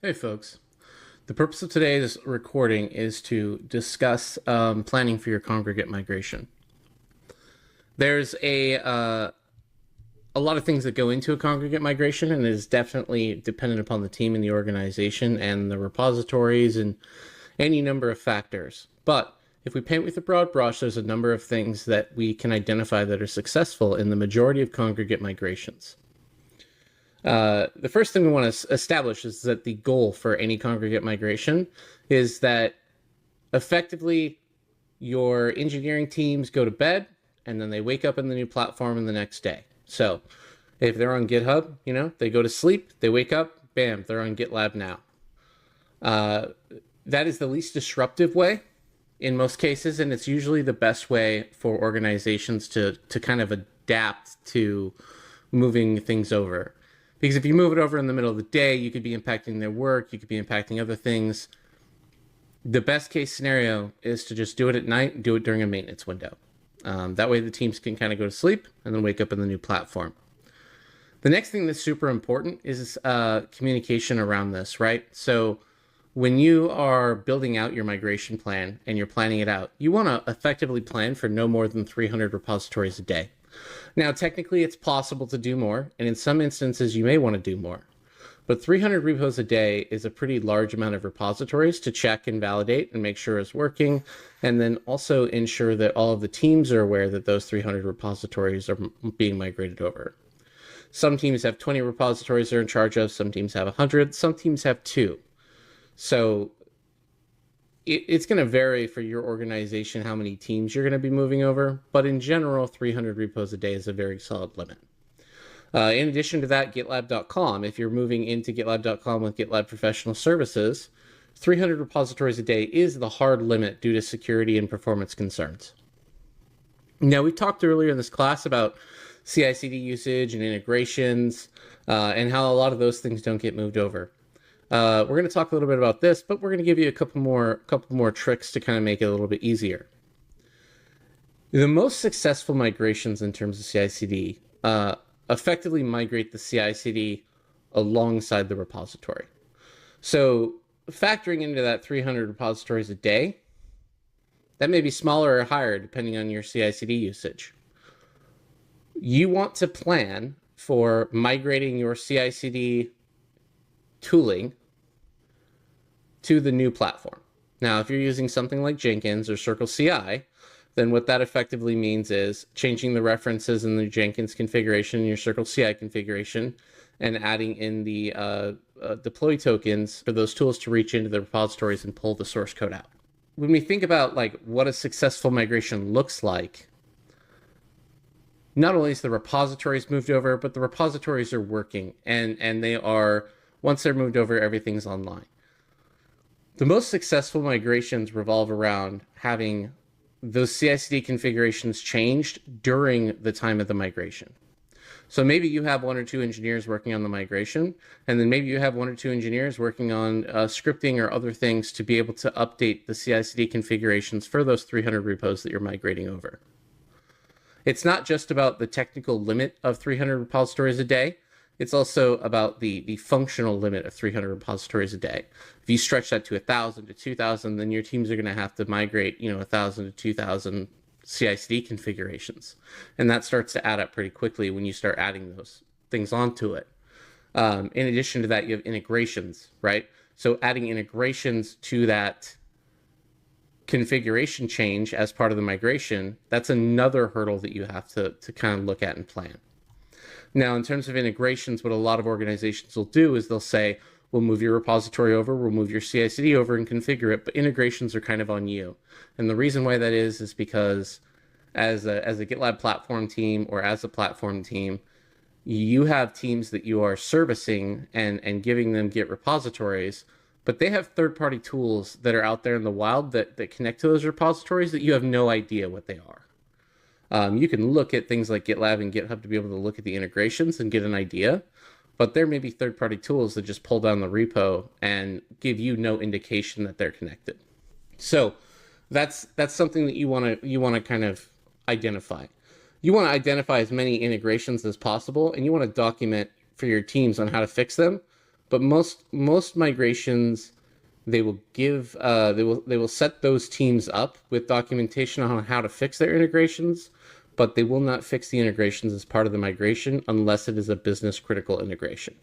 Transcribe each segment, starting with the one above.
Hey folks, the purpose of today's recording is to discuss planning for your congregate migration. There's a lot of things that go into a congregate migration, and it is definitely dependent upon the team and the organization and the repositories and any number of factors. But if we paint with a broad brush, there's a number of things that we can identify that are successful in the majority of congregate migrations. The first thing we want to establish is that the goal for any congregate migration is that effectively your engineering teams go to bed and then they wake up in the new platform in the next day. So if they're on GitHub, they go to sleep, they wake up, bam, they're on GitLab now. That is the least disruptive way in most cases, and it's usually the best way for organizations to kind of adapt to moving things over. Because if you move it over in the middle of the day, you could be impacting their work, you could be impacting other things. The best case scenario is to just do it at night and do it during a maintenance window. That way the teams can kind of go to sleep and then wake up in the new platform. The next thing that's super important is communication around this, right? So when you are building out your migration plan and you're planning it out, you want to effectively plan for no more than 300 repositories a day. Now, technically, it's possible to do more, and in some instances, you may want to do more. But 300 repos a day is a pretty large amount of repositories to check and validate and make sure it's working, and then also ensure that all of the teams are aware that those 300 repositories are being migrated over. Some teams have 20 repositories they're in charge of, some teams have 100, some teams have 2. So it's going to vary for your organization how many teams you're going to be moving over, but in general, 300 repos a day is a very solid limit. In addition to that, gitlab.com, if you're moving into gitlab.com with GitLab Professional Services, 300 repositories a day is the hard limit due to security and performance concerns. Now, we talked earlier in this class about CI/CD usage and integrations, and how a lot of those things don't get moved over. We're going to talk a little bit about this, but we're going to give you a couple more tricks to kind of make it a little bit easier. The most successful migrations in terms of CI/CD effectively migrate the CI/CD alongside the repository. So factoring into that 300 repositories a day, that may be smaller or higher depending on your CI/CD usage. You want to plan for migrating your CI/CD tooling to the new platform. Now, if you're using something like Jenkins or Circle CI, then what that effectively means is changing the references in the Jenkins configuration and your Circle CI configuration and adding in the deploy tokens for those tools to reach into the repositories and pull the source code out. When we think about like what a successful migration looks like, not only is the repositories moved over, but the repositories are working and they are, once they're moved over, everything's online. The most successful migrations revolve around having those CI/CD configurations changed during the time of the migration. So maybe you have 1 or 2 engineers working on the migration, and then maybe you have 1 or 2 engineers working on scripting or other things to be able to update the CI/CD configurations for those 300 repos that you're migrating over. It's not just about the technical limit of 300 repositories a day. It's also about the functional limit of 300 repositories a day. If you stretch that to 1,000 to 2,000, then your teams are going to have to migrate, 1,000 to 2,000 CI/CD configurations. And that starts to add up pretty quickly when you start adding those things onto it. In addition to that, you have integrations, right? So adding integrations to that configuration change as part of the migration, that's another hurdle that you have to kind of look at and plan. Now, in terms of integrations, what a lot of organizations will do is they'll say, we'll move your repository over, we'll move your CI/CD over and configure it, but integrations are kind of on you. And the reason why that is because as a GitLab platform team or as a platform team, you have teams that you are servicing and giving them Git repositories, but they have third-party tools that are out there in the wild that connect to those repositories that you have no idea what they are. You can look at things like GitLab and GitHub to be able to look at the integrations and get an idea, but there may be third-party tools that just pull down the repo and give you no indication that they're connected. So that's something that you want to kind of identify. You want to identify as many integrations as possible, and you want to document for your teams on how to fix them. but most migrations, they will give they will set those teams up with documentation on how to fix their integrations, but they will not fix the integrations as part of the migration unless it is a business critical integration.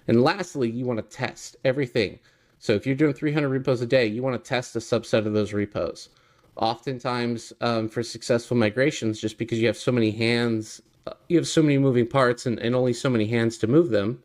And lastly, you want to test everything. So if you're doing 300 repos a day, you want to test a subset of those repos. Oftentimes, for successful migrations, just because you have so many hands, you have so many moving parts and only so many hands to move them,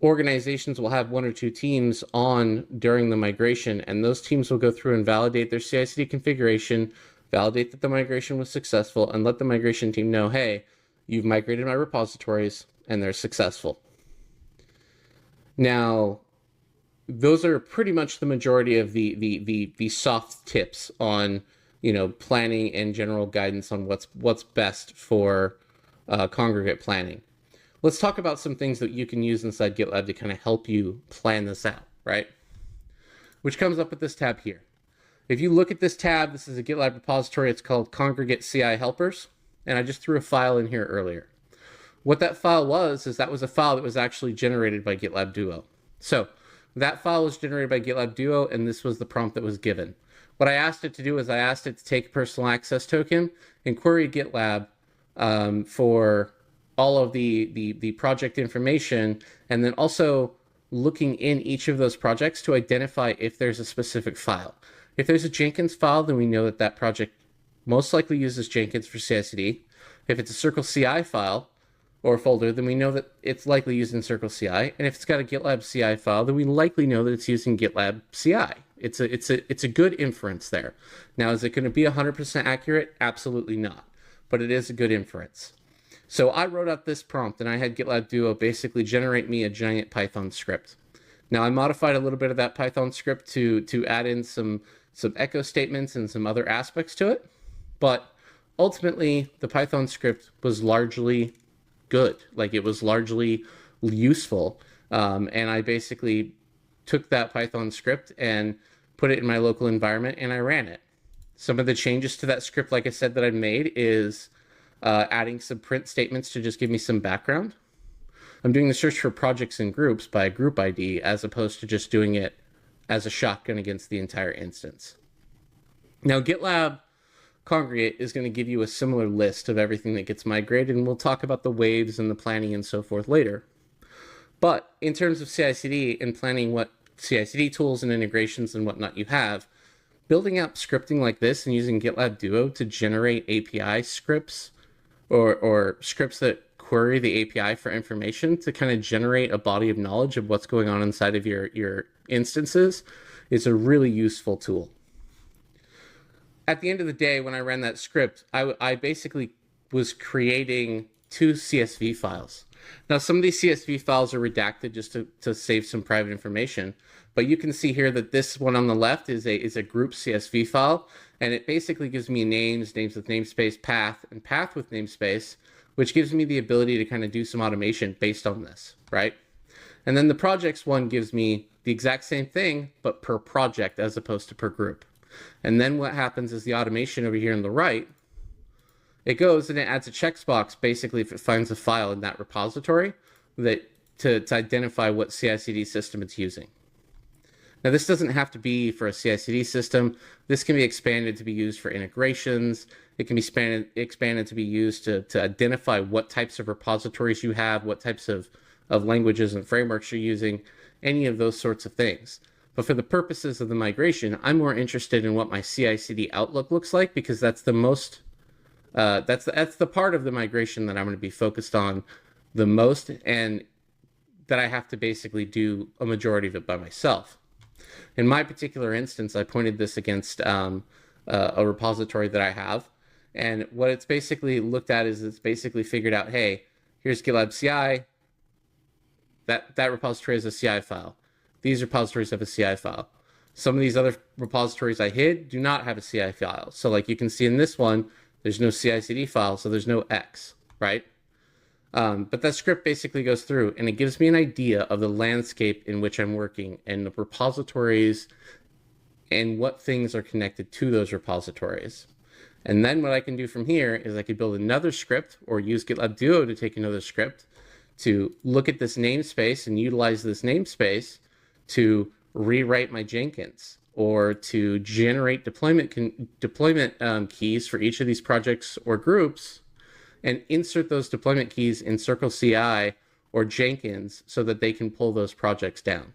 organizations will have one or two teams on during the migration, and those teams will go through and validate their CI/CD configuration, validate that the migration was successful, and let the migration team know, hey, you've migrated my repositories and they're successful. Now, those are pretty much the majority of the soft tips on, you know, planning and general guidance on what's best for congregate planning. Let's talk about some things that you can use inside GitLab to kind of help you plan this out, right? Which comes up with this tab here. If you look at this tab, this is a GitLab repository. It's called Congregate CI Helpers, and I just threw a file in here earlier. What that file was is that was a file that was actually generated by GitLab Duo. So that file was generated by GitLab Duo, and this was the prompt that was given. What I asked it to do is I asked it to take a personal access token and query GitLab for all of the project information, and then also looking in each of those projects to identify if there's a specific file. If there's a Jenkins file, then we know that that project most likely uses Jenkins for CI/CD. If it's a Circle CI file or folder, then we know that it's likely used in Circle CI. And if it's got a GitLab CI file, then we likely know that it's using GitLab CI. It's a good inference there. Now, is it going to be 100% accurate? Absolutely not. But it is a good inference. So I wrote up this prompt, and I had GitLab Duo basically generate me a giant Python script. Now, I modified a little bit of that Python script to add in some echo statements and some other aspects to it. But ultimately, the Python script was largely good. Like, it was largely useful. And I basically took that Python script and put it in my local environment, and I ran it. Some of the changes to that script, like I said, that I made is adding some print statements to just give me some background. I'm doing the search for projects and groups by group ID as opposed to just doing it as a shotgun against the entire instance. Now, GitLab Congregate is going to give you a similar list of everything that gets migrated, and we'll talk about the waves and the planning and so forth later. But in terms of CI/CD and planning what CI/CD tools and integrations and whatnot you have, building out scripting like this and using GitLab Duo to generate API scripts or scripts that query the API for information to kind of generate a body of knowledge of what's going on inside of your instances is a really useful tool. At the end of the day, when I ran that script, I basically was creating two CSV files. Now, some of these CSV files are redacted just to save some private information, but you can see here that this one on the left is a group CSV file, and it basically gives me names with namespace, path, and path with namespace, which gives me the ability to kind of do some automation based on this, right? And then the projects one gives me the exact same thing, but per project as opposed to per group. And then what happens is the automation over here on the right, it goes and it adds a checkbox basically if it finds a file in that repository that to identify what CI/CD system it's using. Now, this doesn't have to be for a CI/CD system. This can be expanded to be used for integrations. It can be expanded to be used to identify what types of repositories you have, what types of languages and frameworks you're using, any of those sorts of things. But for the purposes of the migration, I'm more interested in what my CI/CD outlook looks like, because that's the most that's the part of the migration that I'm going to be focused on the most, and that I have to basically do a majority of it by myself. In my particular instance, I pointed this against a repository that I have, and what it's basically looked at is it's basically figured out, hey, here's GitLab CI. That repository has a CI file. These repositories have a CI file. Some of these other repositories I hid do not have a CI file. So like you can see in this one, there's no CI/CD file, so there's no X, right? But that script basically goes through and it gives me an idea of the landscape in which I'm working and the repositories and what things are connected to those repositories. And then what I can do from here is I could build another script or use GitLab Duo to take another script to look at this namespace and utilize this namespace to rewrite my Jenkins or to generate deployment keys for each of these projects or groups and insert those deployment keys in Circle CI or Jenkins so that they can pull those projects down.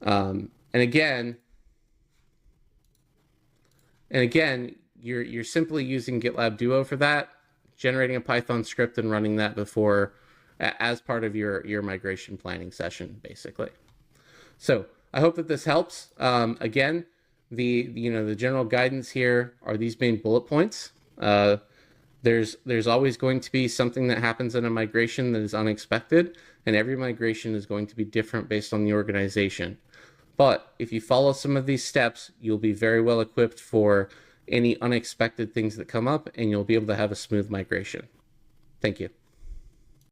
And again, you're simply using GitLab Duo for that, generating a Python script and running that before as part of your migration planning session, basically. So I hope that this helps. Again, the general guidance here are these main bullet points. There's always going to be something that happens in a migration that is unexpected, and every migration is going to be different based on the organization. But if you follow some of these steps, you'll be very well equipped for any unexpected things that come up, and you'll be able to have a smooth migration. Thank you.